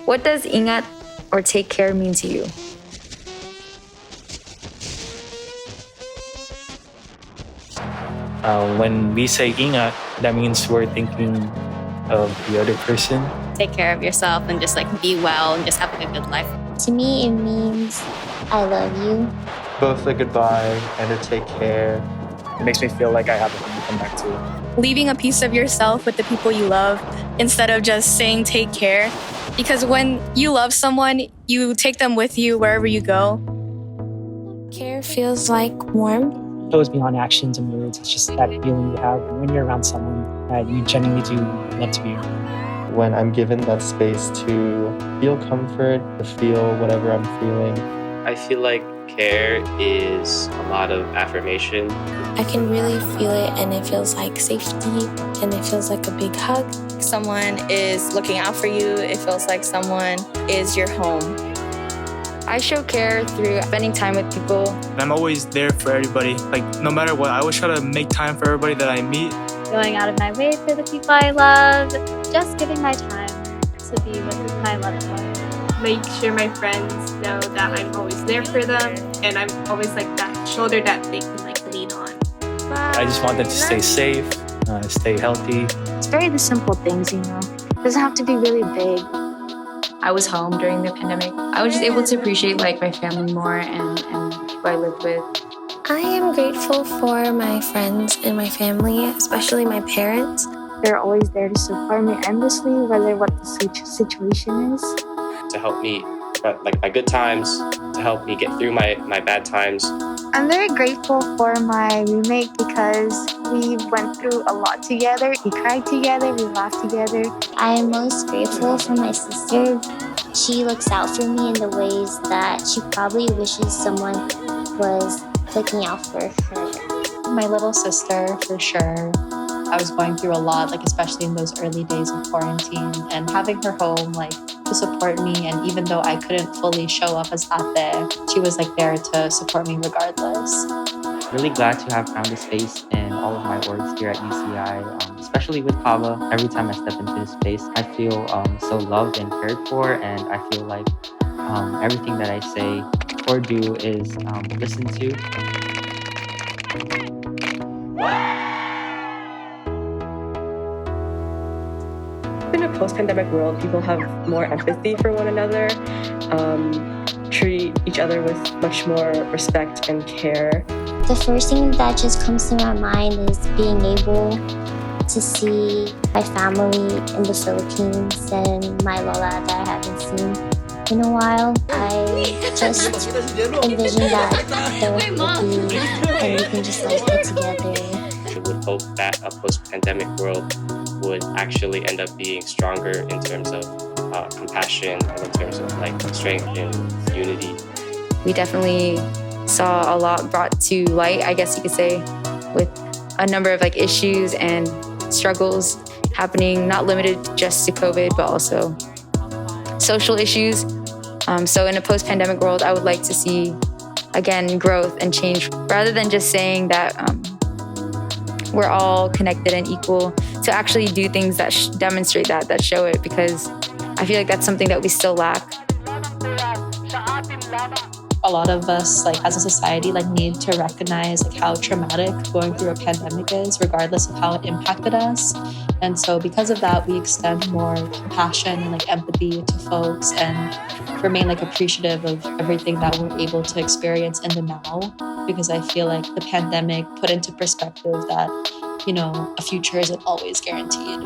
What does ingat or take care mean to you? When we say ingat, that means we're thinking of the other person. Take care of yourself and just be well and just having a good life. To me, it means I love you. Both a goodbye and a take care. It makes me feel like I have a home to come back to. Leaving a piece of yourself with the people you love instead of just saying take care. Because when you love someone, you take them with you wherever you go. Care feels like warmth. It goes beyond actions and words. It's just that feeling you have when you're around someone that you genuinely do love to be around. When I'm given that space to feel comfort, to feel whatever I'm feeling. I feel like care is a lot of affirmation. I can really feel it, and it feels like safety, and it feels like a big hug. Someone is looking out for you. It feels like someone is your home. I show care through spending time with people. I'm always there for everybody. No matter what, I always try to make time for everybody that I meet. Going out of my way for the people I love. Just giving my time to be with my loved ones. Make sure my friends know that I'm always there for them, and I'm always that shoulder that they can lean on. I just want them to stay safe, stay healthy. It's very the simple things, It doesn't have to be really big. I was home during the pandemic. I was just able to appreciate my family more and people I lived with. I am grateful for my friends and my family, especially my parents. They're always there to support me endlessly, whether what the situation is. To help me, my good times, to help me get through my bad times. I'm very grateful for my roommate because we went through a lot together. We cried together, we laughed together. I am most grateful for my sister. She looks out for me in the ways that she probably wishes someone was looking out for her. My little sister, for sure. I was going through a lot, especially in those early days of quarantine, and having her home, to support me. And even though I couldn't fully show up as ate, she was there to support me regardless. Really glad to have found a space in all of my orgs here at UCI, especially with Kava. Every time I step into this space, I feel so loved and cared for, and I feel like everything that I say or do is listened to. In a post-pandemic world, people have more empathy for one another, treat each other with much more respect and care. The first thing that just comes to my mind is being able to see my family in the Philippines and my lola that I haven't seen in a while. I just envision that there would be, and we can just get together. I would hope that a post-pandemic world would actually end up being stronger in terms of compassion and in terms of strength and unity. We definitely saw a lot brought to light, I guess you could say, with a number of issues and struggles happening, not limited just to COVID, but also social issues. So in a post-pandemic world, I would like to see, again, growth and change, rather than just saying that we're all connected and equal, to actually do things that demonstrate that show it, because I feel like that's something that we still lack. A lot of us, as a society, need to recognize how traumatic going through a pandemic is, regardless of how it impacted us. And so because of that, we extend more compassion and empathy to folks and remain appreciative of everything that we're able to experience in the now. Because I feel like the pandemic put into perspective that, a future isn't always guaranteed.